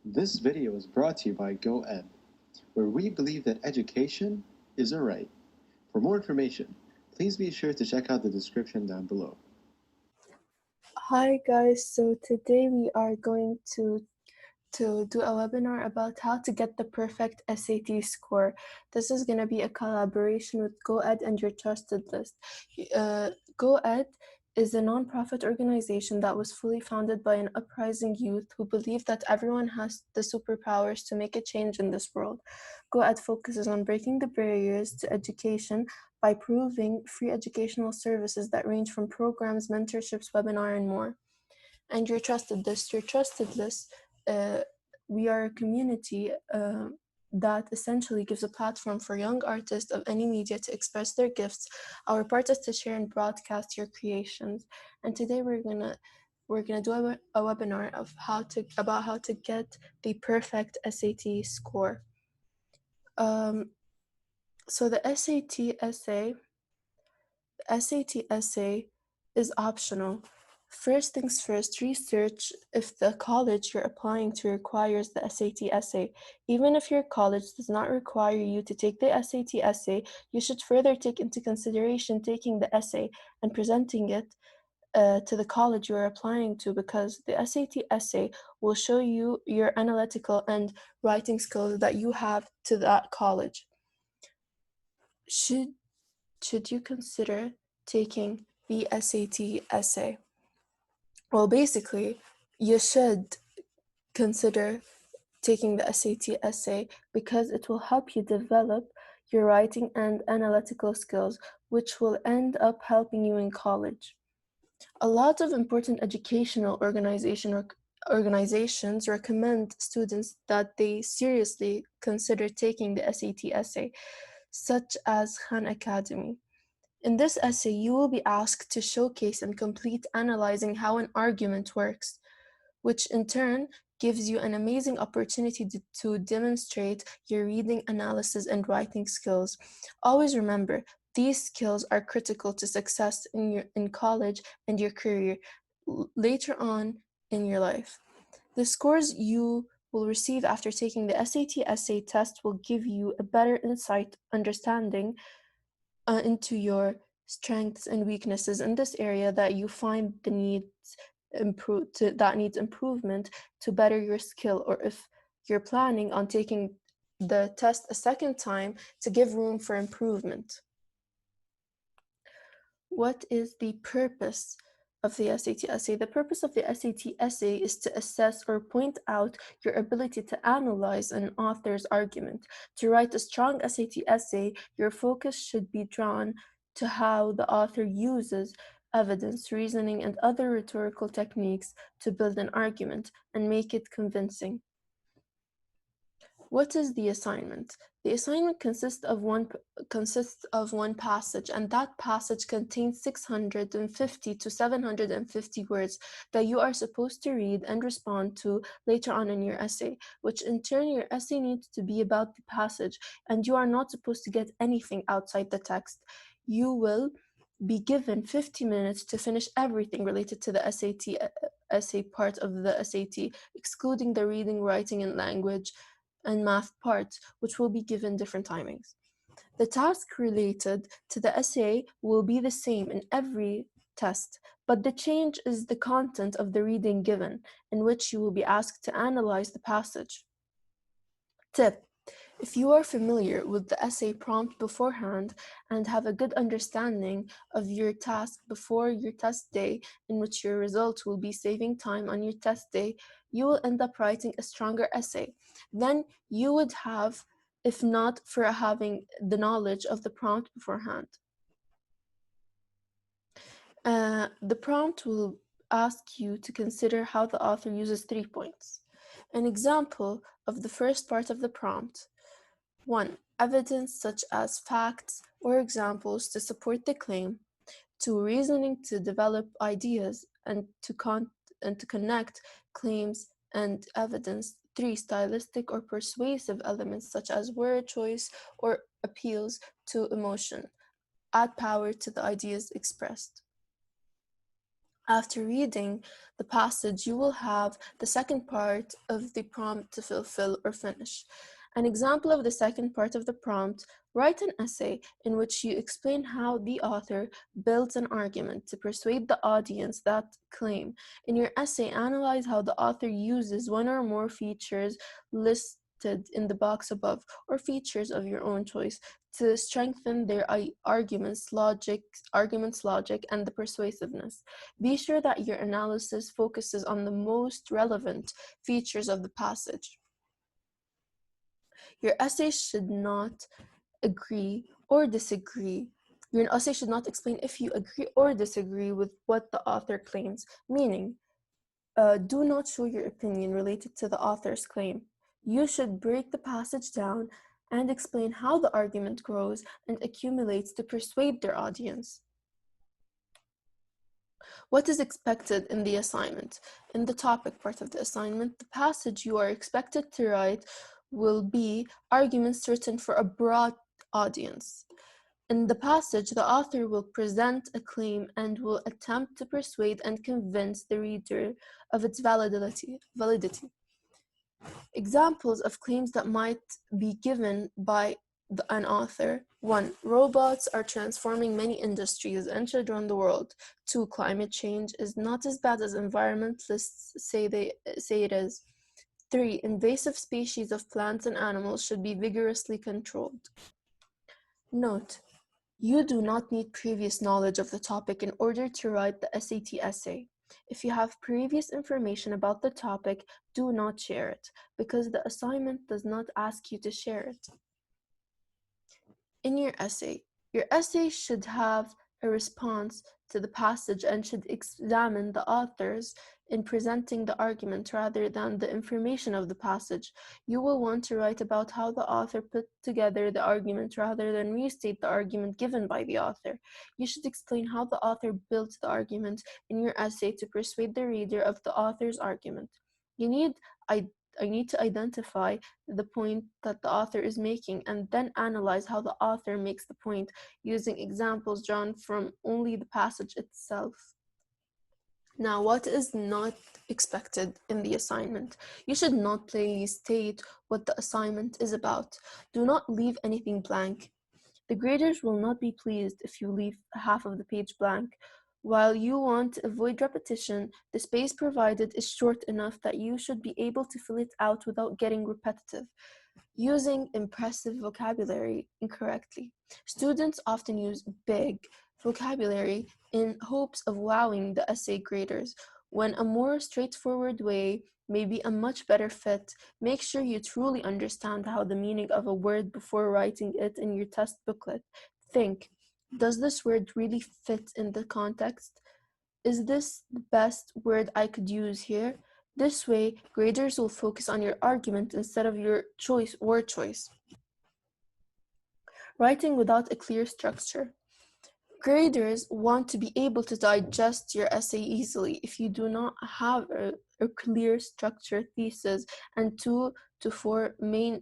This video is brought to you by GoED, where we believe that education is a right. For more information, please be sure to check out the description down below. Hi guys, so today we are going to do a webinar about how to get the perfect SAT score. This is going to be a collaboration with GoED and your trusted list. GoED is a non-profit organization that was fully founded by an uprising youth who believe that everyone has the superpowers to make a change in this world. GoED focuses on breaking the barriers to education by proving free educational services that range from programs, mentorships, webinar, and more. And your trusted list. We are a community that essentially gives a platform for young artists of any media to express their gifts. Our part is to share and broadcast your creations. And today we're gonna do a webinar about how to get the perfect SAT score. So the SAT essay is optional. First things first, research if the college you're applying to requires the SAT essay. Even if your college does not require you to take the SAT essay, you should further take into consideration taking the essay and presenting it to the college you are applying to, because the SAT essay will show you your analytical and writing skills that you have to that college. Should you consider taking the SAT essay? Well, basically, you should consider taking the SAT essay because it will help you develop your writing and analytical skills, which will end up helping you in college. A lot of important educational organizations recommend students that they seriously consider taking the SAT essay, such as Khan Academy. In this essay, you will be asked to showcase and complete analyzing how an argument works, which in turn gives you an amazing opportunity to demonstrate your reading, analysis, and writing skills. Always remember, these skills are critical to success in college and your career later on in your life. The scores you will receive after taking the SAT essay test will give you a better understanding into your strengths and weaknesses in this area that you find that needs improvement to better your skill, or if you're planning on taking the test a second time to give room for improvement. What is the purpose of the SAT essay? The purpose of the SAT essay is to assess or point out your ability to analyze an author's argument. To write a strong SAT essay, your focus should be drawn to how the author uses evidence, reasoning, and other rhetorical techniques to build an argument and make it convincing. What is the assignment? The assignment consists of one passage, and that passage contains 650 to 750 words that you are supposed to read and respond to later on in your essay, which in turn your essay needs to be about the passage, and you are not supposed to get anything outside the text. You will be given 50 minutes to finish everything related to the essay part of the SAT, excluding the reading, writing, and language and math parts, which will be given different timings. The task related to the essay will be the same in every test, but the change is the content of the reading given, in which you will be asked to analyze the passage. Tip: if you are familiar with the essay prompt beforehand and have a good understanding of your task before your test day, in which your results will be saving time on your test day, you will end up writing a stronger essay than you would have if not for having the knowledge of the prompt beforehand. The prompt will ask you to consider how the author uses 3 points. An example of the first part of the prompt: 1. Evidence such as facts or examples to support the claim. 2. Reasoning to develop ideas and to connect claims and evidence. 3. Stylistic or persuasive elements such as word choice or appeals to emotion. Add power to the ideas expressed. After reading the passage, you will have the second part of the prompt to fulfill or finish. An example of the second part of the prompt: write an essay in which you explain how the author builds an argument to persuade the audience that claim. In your essay, analyze how the author uses one or more features listed in the box above, or features of your own choice, to strengthen their argument's logic, and the persuasiveness. Be sure that your analysis focuses on the most relevant features of the passage. Your essay should not agree or disagree. Your essay should not explain if you agree or disagree with what the author claims, meaning, do not show your opinion related to the author's claim. You should break the passage down and explain how the argument grows and accumulates to persuade their audience. What is expected in the assignment? In the topic part of the assignment, the passage you are expected to write will be arguments written for a broad audience. In the passage, the author will present a claim and will attempt to persuade and convince the reader of its validity. Examples of claims that might be given by an author: 1. Robots are transforming many industries and should run the world. 2. Climate change is not as bad as environmentalists say it is. 3. Invasive species of plants and animals should be vigorously controlled. Note: you do not need previous knowledge of the topic in order to write the SAT essay. If you have previous information about the topic, do not share it, because the assignment does not ask you to share it. In your essay should have a response to the passage and should examine the authors in presenting the argument rather than the information of the passage. You will want to write about how the author put together the argument rather than restate the argument given by the author. You should explain how the author built the argument in your essay to persuade the reader of the author's argument. I need to identify the point that the author is making and then analyze how the author makes the point using examples drawn from only the passage itself. Now, what is not expected in the assignment? You should not plainly state what the assignment is about. Do not leave anything blank. The graders will not be pleased if you leave half of the page blank. While you want to avoid repetition, the space provided is short enough that you should be able to fill it out without getting repetitive. Using impressive vocabulary incorrectly. Students often use big vocabulary in hopes of wowing the essay graders, when a more straightforward way may be a much better fit. Make sure you truly understand how the meaning of a word before writing it in your test booklet. Think, does this word really fit in the context? Is this the best word I could use here? This way, graders will focus on your argument instead of your word choice. Writing without a clear structure. Graders want to be able to digest your essay easily. If you do not have a clear structure, thesis, and 2 to 4 main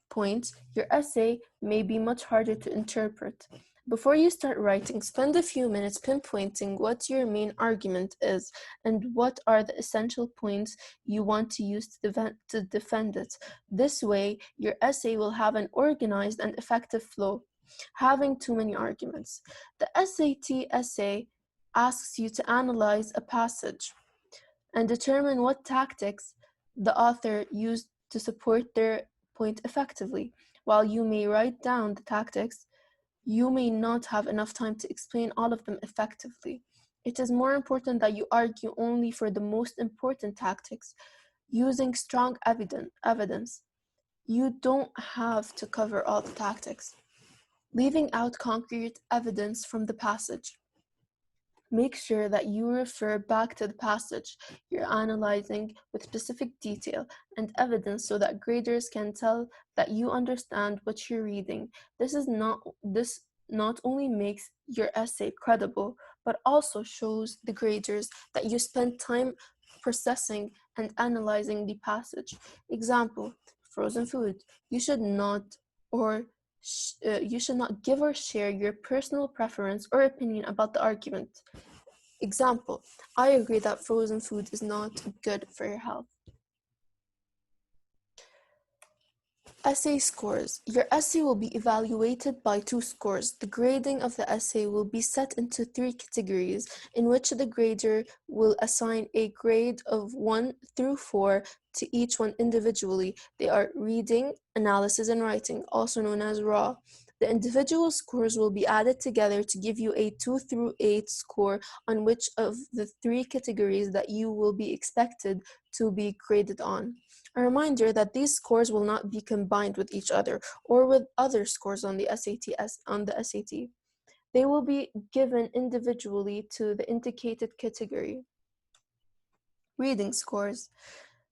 points, your essay may be much harder to interpret. Before you start writing, spend a few minutes pinpointing what your main argument is and what are the essential points you want to use to defend it. This way, your essay will have an organized and effective flow. Having too many arguments. The SAT essay asks you to analyze a passage and determine what tactics the author used to support their point effectively. While you may write down the tactics, you may not have enough time to explain all of them effectively. It is more important that you argue only for the most important tactics, using strong evidence. You don't have to cover all the tactics. Leaving out concrete evidence from the passage. Make sure that you refer back to the passage you're analyzing with specific detail and evidence so that graders can tell that you understand what you're reading. This not only makes your essay credible, but also shows the graders that you spent time processing and analyzing the passage. Example: frozen food. You should not give or share your personal preference or opinion about the argument. Example, I agree that frozen food is not good for your health. Essay scores. Your essay will be evaluated by 2 scores. The grading of the essay will be set into 3 categories, in which the grader will assign a grade of 1 through 4 to each one individually. They are reading, analysis, and writing, also known as raw. The individual scores will be added together to give you a 2 through 8 score on which of the 3 categories that you will be expected to be graded on. A reminder that these scores will not be combined with each other or with other scores on the SAT. They will be given individually to the indicated category. Reading scores.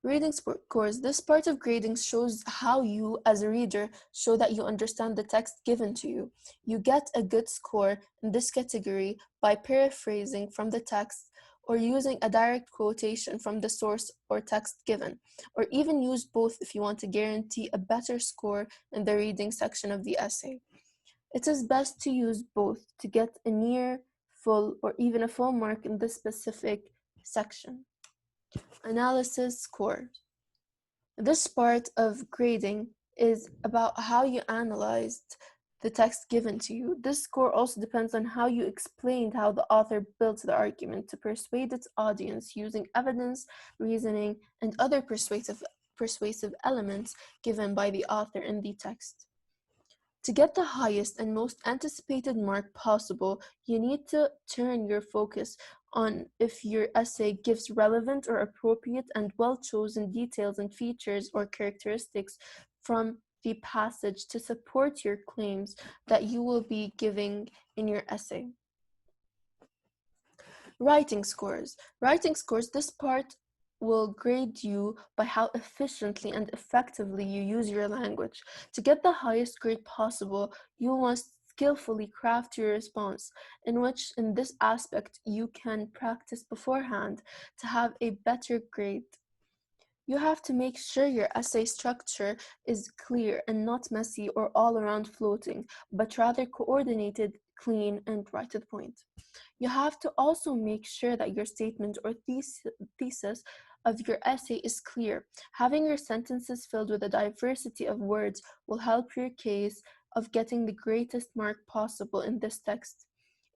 Reading scores. This part of grading shows how you, as a reader, show that you understand the text given to you. You get a good score in this category by paraphrasing from the text or using a direct quotation from the source or text given, or even use both if you want to guarantee a better score in the reading section of the essay. It is best to use both to get a near full or even a full mark in this specific section. Analysis score. This part of grading is about how you analyzed the text given to you. This score also depends on how you explained how the author built the argument to persuade its audience using evidence, reasoning, and other persuasive elements given by the author in the text. To get the highest and most anticipated mark possible, you need to turn your focus on if your essay gives relevant or appropriate and well-chosen details and features or characteristics from the passage to support your claims that you will be giving in your essay. Writing scores. Writing scores, this part will grade you by how efficiently and effectively you use your language. To get the highest grade possible, you must skillfully craft your response, in which in this aspect you can practice beforehand to have a better grade. You have to make sure your essay structure is clear and not messy or all around floating, but rather coordinated, clean, and right to the point. You have to also make sure that your statement or thesis of your essay is clear. Having your sentences filled with a diversity of words will help your case of getting the greatest mark possible in this text.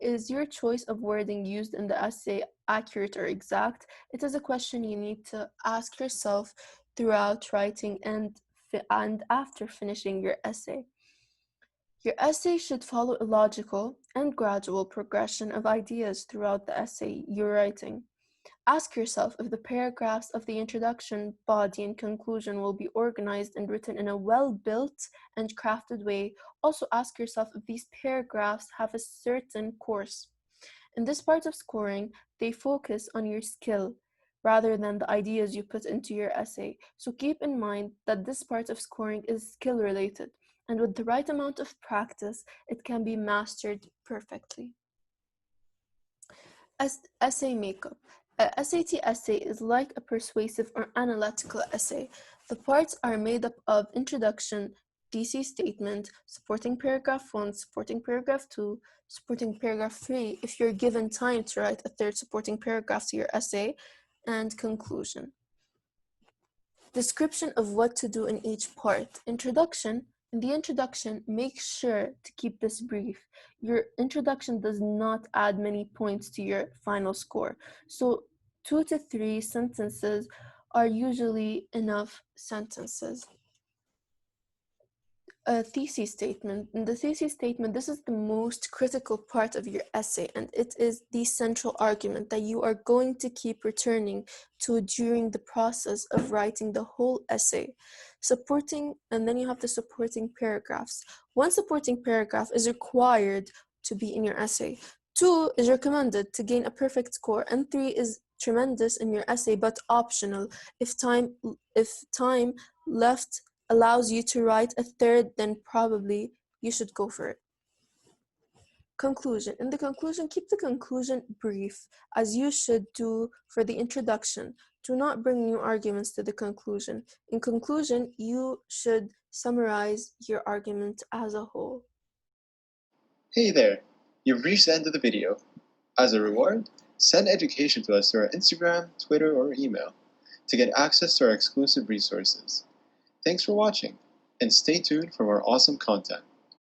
Is your choice of wording used in the essay accurate or exact? It is a question you need to ask yourself throughout writing and after finishing your essay. Your essay should follow a logical and gradual progression of ideas throughout the essay you're writing. Ask yourself if the paragraphs of the introduction, body, and conclusion will be organized and written in a well-built and crafted way. Also ask yourself if these paragraphs have a certain course. In this part of scoring, they focus on your skill rather than the ideas you put into your essay. So keep in mind that this part of scoring is skill related, and with the right amount of practice, it can be mastered perfectly. Essay makeup. A SAT essay is like a persuasive or analytical essay. The parts are made up of introduction, thesis statement, supporting paragraph 1, supporting paragraph 2, supporting paragraph 3 if you're given time to write a third supporting paragraph to your essay, and conclusion. Description of what to do in each part. Introduction. In the introduction, make sure to keep this brief. Your introduction does not add many points to your final score. So 2 to 3 sentences are usually enough sentences. A thesis statement. In the thesis statement, this is the most critical part of your essay, and it is the central argument that you are going to keep returning to during the process of writing the whole essay. And then you have the supporting paragraphs. One supporting paragraph is required to be in your essay. 2 is recommended to gain a perfect score, and 3 is tremendous in your essay but optional. If time left allows you to write a third, then probably you should go for it. Conclusion. In the conclusion, keep the conclusion brief, as you should do for the introduction. Do not bring new arguments to the conclusion. In conclusion, you should summarize your argument as a whole. Hey there! You've reached the end of the video. As a reward, Send education to us through our Instagram, Twitter, or email to get access to our exclusive resources. Thanks for watching, and stay tuned for more awesome content.